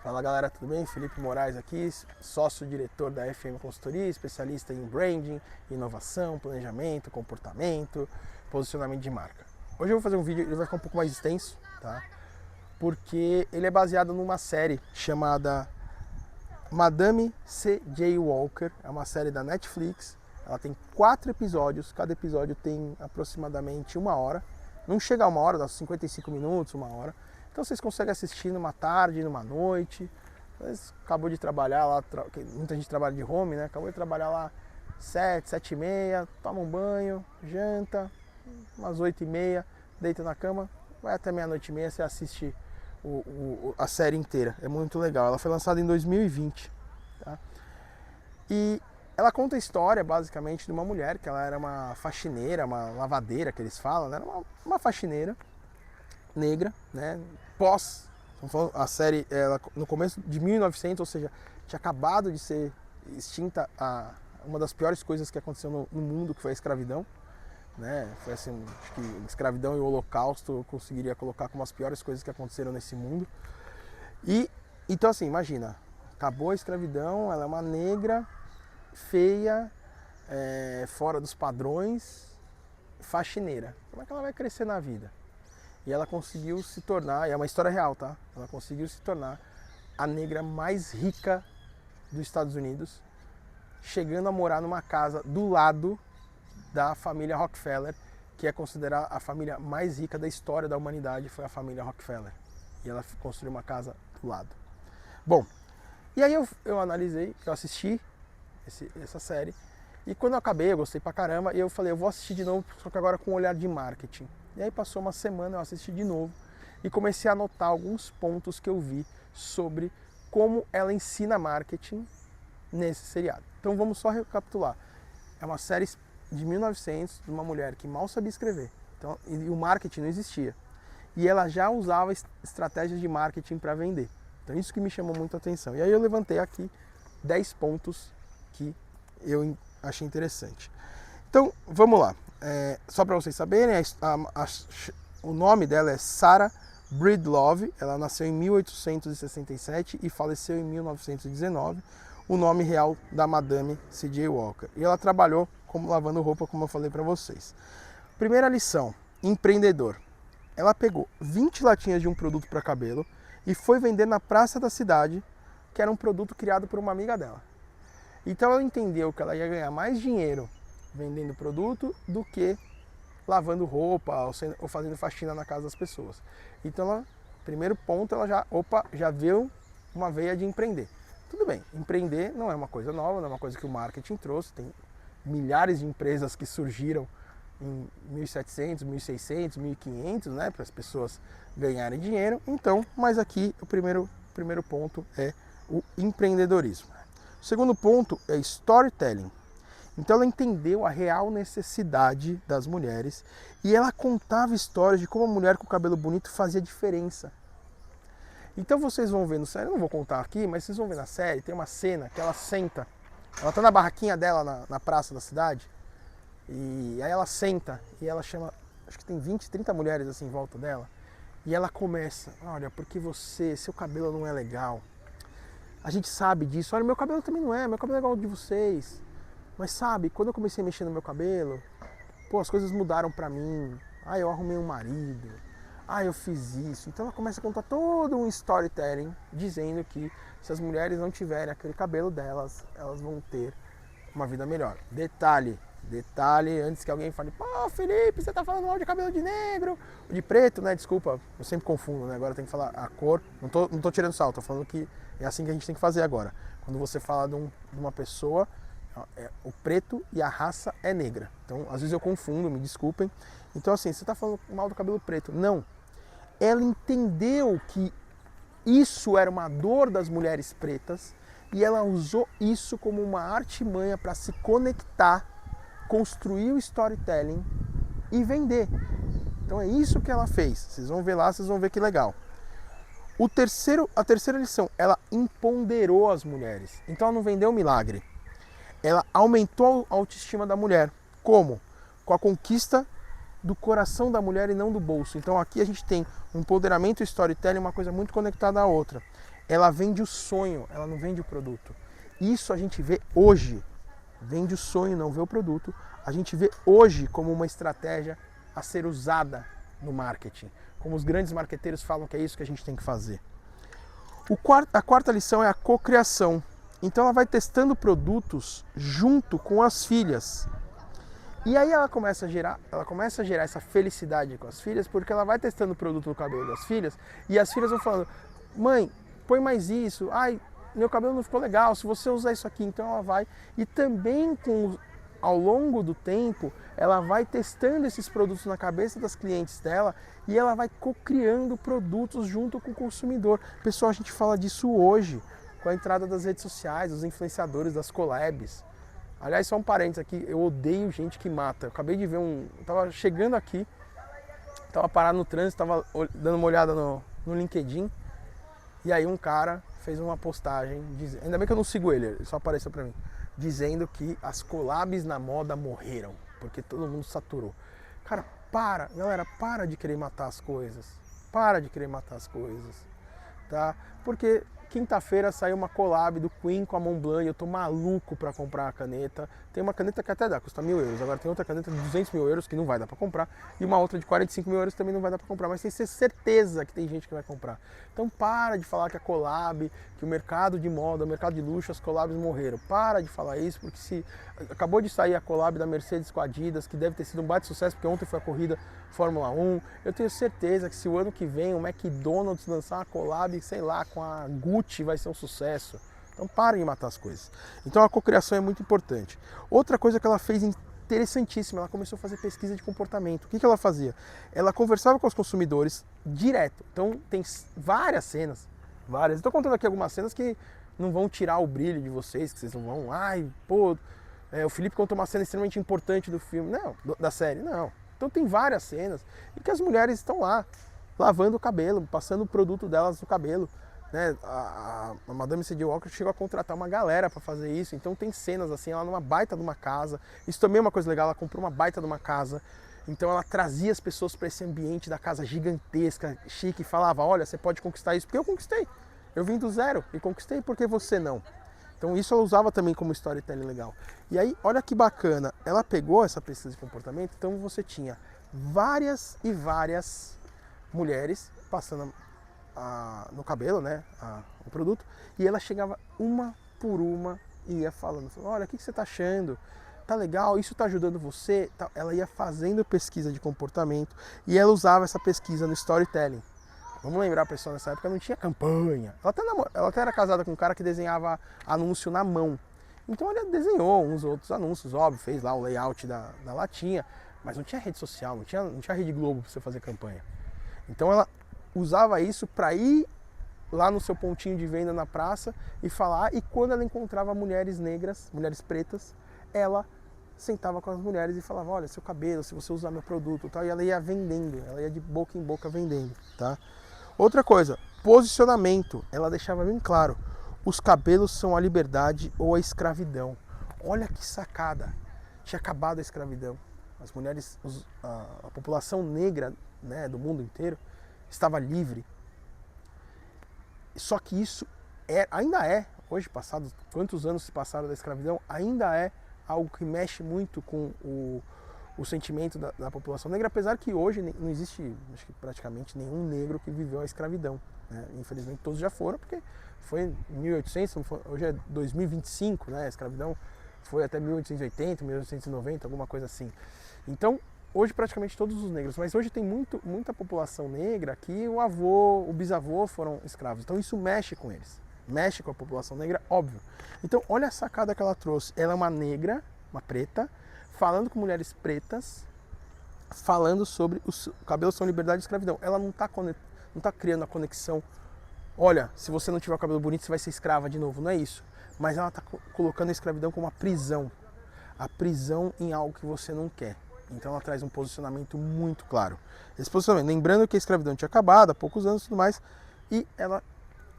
Fala galera, tudo bem? Felipe Moraes aqui, sócio-diretor da FM Consultoria, especialista em branding, inovação, planejamento, comportamento, posicionamento de marca. Hoje eu vou fazer um vídeo, ele vai ficar um pouco mais extenso, tá? Porque ele é baseado numa série chamada Madame C.J. Walker, é uma série da Netflix. Ela tem 4 episódios, cada episódio tem aproximadamente 1 hora. Não chega a 1 hora, dá 55 minutos, 1 hora. Então vocês conseguem assistir numa tarde, numa noite. Acabou de trabalhar lá, muita gente trabalha de home, né? Acabou de trabalhar lá 7, 7 e meia, toma um banho, janta, umas 8 e meia, deita na cama, vai até meia-noite e meia, você assiste a série inteira. É muito legal. Ela foi lançada em 2020. Tá? E ela conta a história, basicamente, de uma mulher, que ela era uma faxineira, uma lavadeira, que eles falam, né? Era uma faxineira negra, né? A série, ela, no começo de 1900, ou seja, tinha acabado de ser extinta uma das piores coisas que aconteceu no mundo, que foi a escravidão, né? Foi assim, acho que a escravidão e o holocausto eu conseguiria colocar como as piores coisas que aconteceram nesse mundo. E então assim, imagina, acabou a escravidão, ela é uma negra, feia, fora dos padrões, faxineira. Como é que ela vai crescer na vida? E ela conseguiu se tornar, e é uma história real, tá? Ela conseguiu se tornar a negra mais rica dos Estados Unidos, chegando a morar numa casa do lado da família Rockefeller, que é considerada a família mais rica da história da humanidade, foi a família Rockefeller. E ela construiu uma casa do lado. Bom, e aí eu analisei, eu assisti essa série, e quando eu acabei, eu gostei pra caramba, e eu falei, eu vou assistir de novo, só que agora com um olhar de marketing. E aí passou uma semana, eu assisti de novo e comecei a anotar alguns pontos que eu vi sobre como ela ensina marketing nesse seriado. Então vamos só recapitular. É uma série de 1900, de uma mulher que mal sabia escrever. Então, e o marketing não existia. E ela já usava estratégias de marketing para vender. Então isso que me chamou muito a atenção. E aí eu levantei aqui 10 pontos que eu achei interessante. Então vamos lá. Só para vocês saberem, o nome dela é Sarah Breedlove. Ela nasceu em 1867 e faleceu em 1919. O nome real da Madame C.J. Walker. E ela trabalhou como lavando roupa, como eu falei para vocês. Primeira lição, empreendedor. Ela pegou 20 latinhas de um produto para cabelo e foi vender na praça da cidade, que era um produto criado por uma amiga dela. Então ela entendeu que ela ia ganhar mais dinheiro vendendo produto do que lavando roupa ou fazendo faxina na casa das pessoas. Então, primeiro ponto, ela já viu uma veia de empreender. Tudo bem, empreender não é uma coisa nova, não é uma coisa que o marketing trouxe. Tem milhares de empresas que surgiram em 1700, 1600, 1500, né, para as pessoas ganharem dinheiro. Então, mas aqui o primeiro ponto é o empreendedorismo. O segundo ponto é storytelling. Então ela entendeu a real necessidade das mulheres e ela contava histórias de como a mulher com o cabelo bonito fazia diferença. Então vocês vão ver no série, eu não vou contar aqui, mas vocês vão ver na série, tem uma cena que ela senta, ela tá na barraquinha dela na praça da cidade, e aí ela senta e ela chama, acho que tem 20, 30 mulheres assim em volta dela, e ela começa, olha, porque seu cabelo não é legal, a gente sabe disso, olha, meu cabelo também não é, meu cabelo é igual ao de vocês. Mas sabe, quando eu comecei a mexer no meu cabelo, as coisas mudaram pra mim. Eu arrumei um marido. Eu fiz isso. Então ela começa a contar todo um storytelling dizendo que se as mulheres não tiverem aquele cabelo delas, elas vão ter uma vida melhor. Detalhe, antes que alguém fale, Felipe, você tá falando mal de cabelo de negro, de preto, né? Desculpa, eu sempre confundo, né? Agora tem que falar a cor. Não tô tirando sal, tô falando que é assim que a gente tem que fazer agora. Quando você fala de uma pessoa, o preto e a raça é negra. Então, às vezes eu confundo, me desculpem. Então, assim, você está falando mal do cabelo preto. Não. Ela entendeu que isso era uma dor das mulheres pretas e ela usou isso como uma artimanha para se conectar, construir o storytelling e vender. Então, é isso que ela fez. Vocês vão ver lá, vocês vão ver que legal. A terceira lição, ela empoderou as mulheres. Então, ela não vendeu milagre. Ela aumentou a autoestima da mulher. Como? Com a conquista do coração da mulher e não do bolso. Então aqui a gente tem um empoderamento e storytelling, uma coisa muito conectada à outra. ela vende o sonho, ela não vende o produto. Isso a gente vê hoje, vende o sonho, não vê o produto, a gente vê hoje como uma estratégia a ser usada no marketing, como os grandes marqueteiros falam que é isso que a gente tem que fazer. A quarta lição é a cocriação. Então ela vai testando produtos junto com as filhas. E aí ela começa a gerar essa felicidade com as filhas, porque ela vai testando o produto no cabelo das filhas, e as filhas vão falando, mãe, põe mais isso, ai, meu cabelo não ficou legal, se você usar isso aqui, então ela vai. E também ao longo do tempo, ela vai testando esses produtos na cabeça das clientes dela e ela vai co-criando produtos junto com o consumidor. Pessoal, a gente fala disso hoje, com a entrada das redes sociais, dos influenciadores, das collabs. Aliás, só um parênteses aqui, eu odeio gente que mata. Eu acabei de ver eu tava chegando aqui, tava parado no trânsito, tava dando uma olhada no LinkedIn, e aí um cara fez uma postagem, ainda bem que eu não sigo ele só apareceu pra mim, dizendo que as collabs na moda morreram, porque todo mundo saturou. Cara, galera, para de querer matar as coisas. Para de querer matar as coisas, tá? Porque quinta-feira saiu uma collab do Queen com a Montblanc e eu tô maluco pra comprar a caneta. Tem uma caneta que até dá, custa 1.000 euros. Agora tem outra caneta de 200 mil euros que não vai dar pra comprar. E uma outra de 45 mil euros também não vai dar pra comprar. Mas tem que ter certeza que tem gente que vai comprar. Então para de falar que a collab, que o mercado de moda, o mercado de luxo, as collabs morreram. Para de falar isso, porque se acabou de sair a collab da Mercedes com a Adidas, que deve ter sido um baita sucesso, porque ontem foi a corrida Fórmula 1. Eu tenho certeza que se o ano que vem o McDonald's lançar uma collab, sei lá, com a Gucci, vai ser um sucesso. Então parem de matar as coisas. Então a cocriação é muito importante. Outra coisa que ela fez interessantíssima, ela começou a fazer pesquisa de comportamento. O que ela fazia? Ela conversava com os consumidores direto. Então tem várias cenas, várias. Estou contando aqui algumas cenas que não vão tirar o brilho de vocês, que vocês não vão, o Felipe contou uma cena extremamente importante do filme. Não, da série, não. Então tem várias cenas em que as mulheres estão lá, lavando o cabelo, passando o produto delas no cabelo. Né? A Madame C.J. Walker chegou a contratar uma galera para fazer isso, então tem cenas assim, ela numa baita de uma casa, isso também é uma coisa legal, ela comprou uma baita de uma casa, então ela trazia as pessoas para esse ambiente da casa gigantesca, chique, e falava, olha, você pode conquistar isso, porque eu conquistei, eu vim do zero e conquistei, por que você não? Então isso ela usava também como storytelling legal. E aí, olha que bacana, ela pegou essa pesquisa de comportamento, então você tinha várias e várias mulheres passando no cabelo, né, o produto, e ela chegava uma por uma e ia falando, olha, o que você está achando? Tá legal? Isso está ajudando você? Ela ia fazendo pesquisa de comportamento e ela usava essa pesquisa no storytelling. Vamos lembrar, a pessoa nessa época não tinha campanha. Ela até era casada com um cara que desenhava anúncio na mão. Então ela desenhou uns outros anúncios, óbvio, fez lá o layout da latinha, mas não tinha rede social, não tinha Rede Globo para você fazer campanha. Então ela usava isso para ir lá no seu pontinho de venda na praça e falar, e quando ela encontrava mulheres negras, mulheres pretas, ela sentava com as mulheres e falava, olha, seu cabelo, se você usar meu produto, tal, e ela ia vendendo, ela ia de boca em boca vendendo, tá? Outra coisa, posicionamento, ela deixava bem claro, os cabelos são a liberdade ou a escravidão. Olha que sacada, tinha acabado a escravidão. As mulheres, a população negra, né, do mundo inteiro estava livre. Só que isso ainda é, hoje passados, quantos anos se passaram da escravidão, ainda é algo que mexe muito com o sentimento da população negra, apesar que hoje não existe, acho que praticamente nenhum negro que viveu a escravidão. Né? Infelizmente todos já foram, porque foi em 1800, hoje é 2025, né? A escravidão foi até 1880, 1890, alguma coisa assim. Então, hoje praticamente todos os negros, mas hoje tem muita população negra que o avô, o bisavô foram escravos. Então isso mexe com eles, mexe com a população negra, óbvio. Então olha a sacada que ela trouxe. Ela é uma negra, uma preta, falando com mulheres pretas, falando sobre os cabelos são liberdade e escravidão. Ela não tá criando a conexão, olha, se você não tiver o cabelo bonito você vai ser escrava de novo, não é isso. Mas ela está colocando a escravidão como uma prisão, a prisão em algo que você não quer. Então ela traz um posicionamento muito claro. Esse posicionamento, lembrando que a escravidão tinha acabado há poucos anos e tudo mais, e ela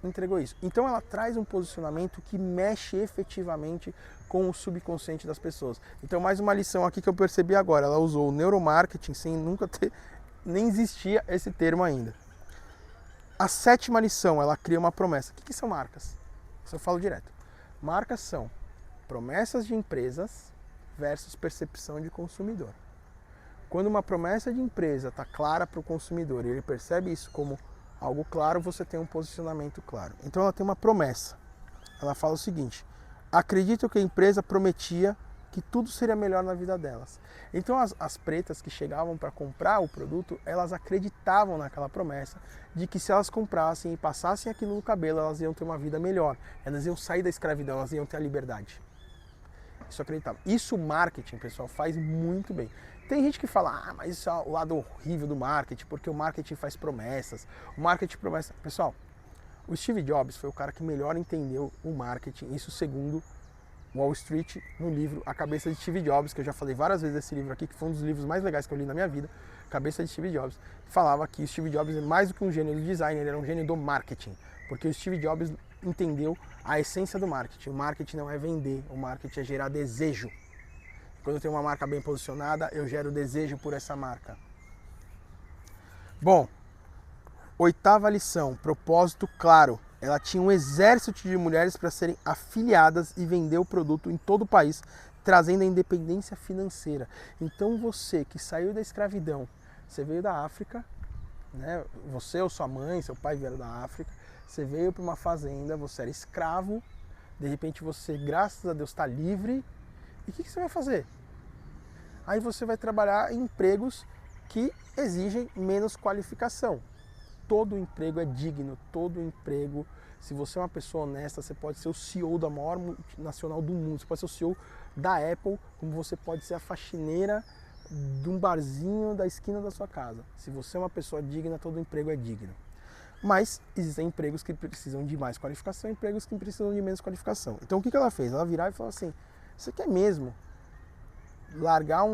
entregou isso. Então ela traz um posicionamento que mexe efetivamente com o subconsciente das pessoas. Então mais uma lição aqui que eu percebi agora, ela usou o neuromarketing sem nunca ter, nem existia esse termo ainda. A 7ª lição, ela cria uma promessa. O que são marcas? Isso eu falo direto. Marcas são promessas de empresas versus percepção de consumidor. Quando uma promessa de empresa está clara para o consumidor e ele percebe isso como algo claro, você tem um posicionamento claro. Então ela tem uma promessa. Ela fala o seguinte: acredito que a empresa prometia que tudo seria melhor na vida delas. Então as pretas que chegavam para comprar o produto, elas acreditavam naquela promessa de que se elas comprassem e passassem aquilo no cabelo, elas iam ter uma vida melhor. Elas iam sair da escravidão, elas iam ter a liberdade. Isso acreditava. Isso o marketing, pessoal, faz muito bem. Tem gente que fala, mas isso é o lado horrível do marketing, porque o marketing faz promessas. O marketing promessa. Pessoal, o Steve Jobs foi o cara que melhor entendeu o marketing, isso segundo Wall Street, no livro A Cabeça de Steve Jobs, que eu já falei várias vezes desse livro aqui, que foi um dos livros mais legais que eu li na minha vida, Cabeça de Steve Jobs. Falava que o Steve Jobs é mais do que um gênio do design, ele era um gênio do marketing, porque o Steve Jobs entendeu a essência do marketing. O marketing não é vender, o marketing é gerar desejo. Quando eu tenho uma marca bem posicionada, eu gero desejo por essa marca. Bom, 8ª lição, propósito claro. Ela tinha um exército de mulheres para serem afiliadas e vender o produto em todo o país, trazendo a independência financeira. Então você que saiu da escravidão, você veio da África, né? Você ou sua mãe, seu pai vieram da África, você veio para uma fazenda, você era escravo, de repente você, graças a Deus, está livre. E o que você vai fazer? Aí você vai trabalhar em empregos que exigem menos qualificação. Todo emprego é digno, todo emprego, se você é uma pessoa honesta, você pode ser o CEO da maior multinacional do mundo, você pode ser o CEO da Apple, como você pode ser a faxineira de um barzinho da esquina da sua casa. Se você é uma pessoa digna, todo emprego é digno. Mas existem empregos que precisam de mais qualificação e empregos que precisam de menos qualificação. Então o que ela fez? Ela virou e falou assim, você quer mesmo largar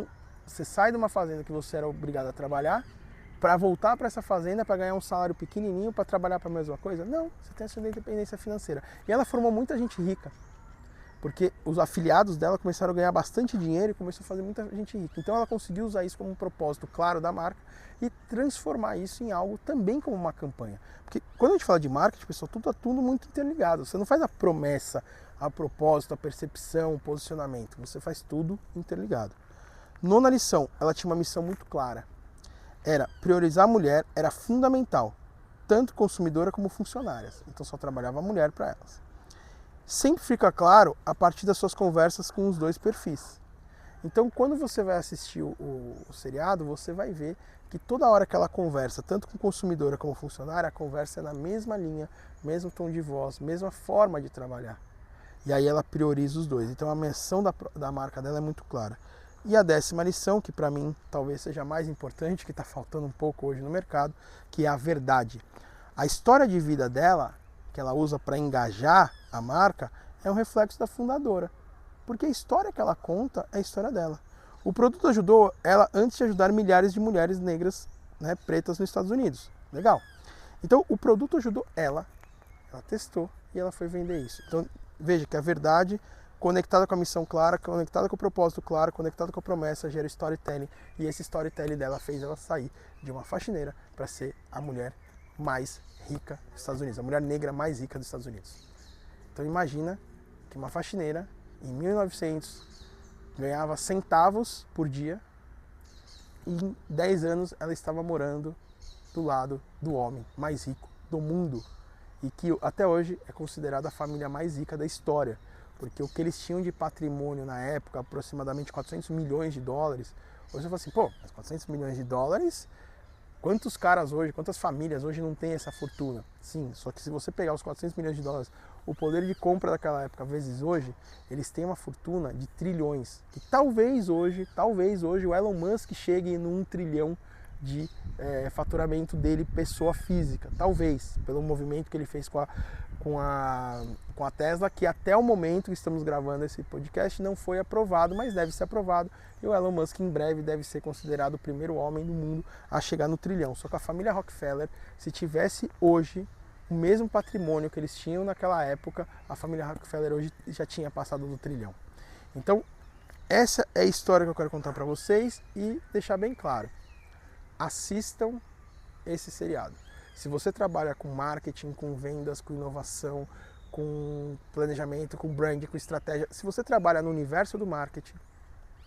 você sai de uma fazenda que você era obrigado a trabalhar para voltar para essa fazenda para ganhar um salário pequenininho para trabalhar para a mesma coisa? Não, você tem a sua independência financeira. E ela formou muita gente rica, porque os afiliados dela começaram a ganhar bastante dinheiro e começou a fazer muita gente rica. Então ela conseguiu usar isso como um propósito claro da marca e transformar isso em algo também como uma campanha. Porque quando a gente fala de marketing, pessoal, tudo está tudo muito interligado. Você não faz a promessa, a propósito, a percepção, o posicionamento. Você faz tudo interligado. 9ª lição, ela tinha uma missão muito clara. Era priorizar a mulher, era fundamental, tanto consumidora como funcionárias. Então só trabalhava a mulher para elas. Sempre fica claro a partir das suas conversas com os dois perfis. Então quando você vai assistir o seriado, você vai ver que toda hora que ela conversa, tanto com consumidora como funcionária, a conversa é na mesma linha, mesmo tom de voz, mesma forma de trabalhar. E aí ela prioriza os dois. Então a missão da marca dela é muito clara. E a 10ª lição, que para mim talvez seja a mais importante, que está faltando um pouco hoje no mercado, que é a verdade. A história de vida dela, que ela usa para engajar a marca, é um reflexo da fundadora. Porque a história que ela conta é a história dela. O produto ajudou ela antes de ajudar milhares de mulheres negras, né, pretas nos Estados Unidos. Legal. Então o produto ajudou ela testou e ela foi vender isso. Então veja que a verdade conectada com a missão clara, conectada com o propósito claro, conectada com a promessa, gera storytelling. E esse storytelling dela fez ela sair de uma faxineira para ser a mulher mais rica dos Estados Unidos, a mulher negra mais rica dos Estados Unidos. Então imagina que uma faxineira, em 1900, ganhava centavos por dia e em 10 anos ela estava morando do lado do homem mais rico do mundo e que até hoje é considerada a família mais rica da história. Porque o que eles tinham de patrimônio na época, aproximadamente 400 milhões de dólares, hoje você fala assim, pô, mas 400 milhões de dólares, quantos caras hoje, quantas famílias hoje não têm essa fortuna? Sim, só que se você pegar os 400 milhões de dólares, o poder de compra daquela época, vezes hoje, eles têm uma fortuna de trilhões. Que talvez hoje o Elon Musk chegue num 1 trilhão de faturamento dele, pessoa física. Talvez, pelo movimento que ele fez com a Tesla, que até o momento que estamos gravando esse podcast não foi aprovado, mas deve ser aprovado. E o Elon Musk em breve deve ser considerado o primeiro homem do mundo a chegar no trilhão. Só que a família Rockefeller, se tivesse hoje o mesmo patrimônio que eles tinham naquela época, a família Rockefeller hoje já tinha passado do trilhão. Então, essa é a história que eu quero contar para vocês e deixar bem claro. Assistam esse seriado. Se você trabalha com marketing, com vendas, com inovação, com planejamento, com brand, com estratégia, se você trabalha no universo do marketing,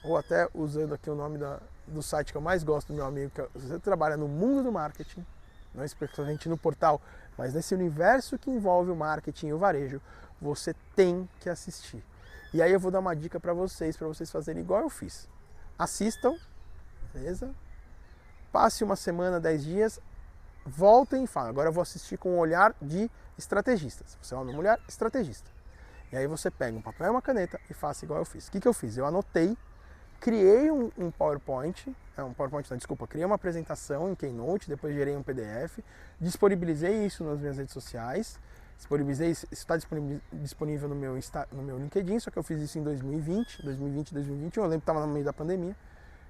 ou até usando aqui o nome do site que eu mais gosto do meu amigo, se você trabalha no mundo do marketing, não especificamente no portal, mas nesse universo que envolve o marketing e o varejo, você tem que assistir. E aí eu vou dar uma dica para vocês fazerem igual eu fiz. Assistam, beleza? Passe uma semana, 10 dias, voltem e falem, agora eu vou assistir com um olhar de estrategista. Se você é uma mulher, estrategista. E aí você pega um papel e uma caneta e faça igual eu fiz. O que eu fiz? Eu anotei, criei um PowerPoint, criei uma apresentação em Keynote, depois gerei um PDF, disponibilizei isso nas minhas redes sociais, isso está disponível no meu LinkedIn, só que eu fiz isso em 2020, 2021, eu lembro que estava no meio da pandemia.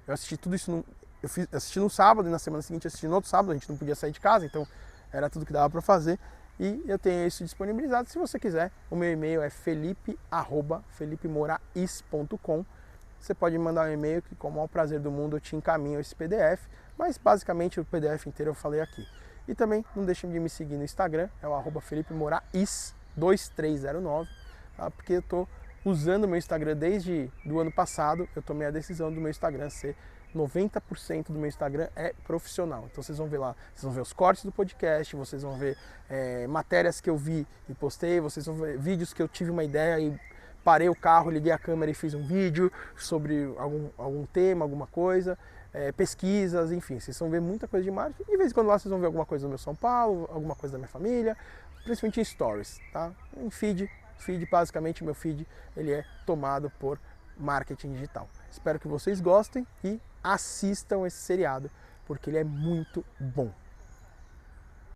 Eu assisti tudo isso, assisti no sábado e na semana seguinte assisti no outro sábado, a gente não podia sair de casa, então era tudo que dava para fazer. E eu tenho isso disponibilizado, se você quiser, o meu e-mail é felipe@felipemorais.com. Você pode me mandar um e-mail que com o maior prazer do mundo eu te encaminho esse PDF, mas basicamente o PDF inteiro eu falei aqui. E também não deixem de me seguir no Instagram, é o @felipemorais2309, tá? Porque eu estou usando o meu Instagram desde o ano passado, eu tomei a decisão do meu Instagram ser 90% do meu Instagram é profissional. Então vocês vão ver lá, vocês vão ver os cortes do podcast, vocês vão ver matérias que eu vi e postei, vocês vão ver vídeos que eu tive uma ideia e parei o carro, liguei a câmera e fiz um vídeo sobre algum tema, alguma coisa, pesquisas, enfim, vocês vão ver muita coisa de marketing. De vez em quando lá vocês vão ver alguma coisa do meu São Paulo, alguma coisa da minha família, principalmente em stories, tá? Em feed, basicamente meu feed, ele é tomado por marketing digital. Espero que vocês gostem e assistam esse seriado, porque ele é muito bom.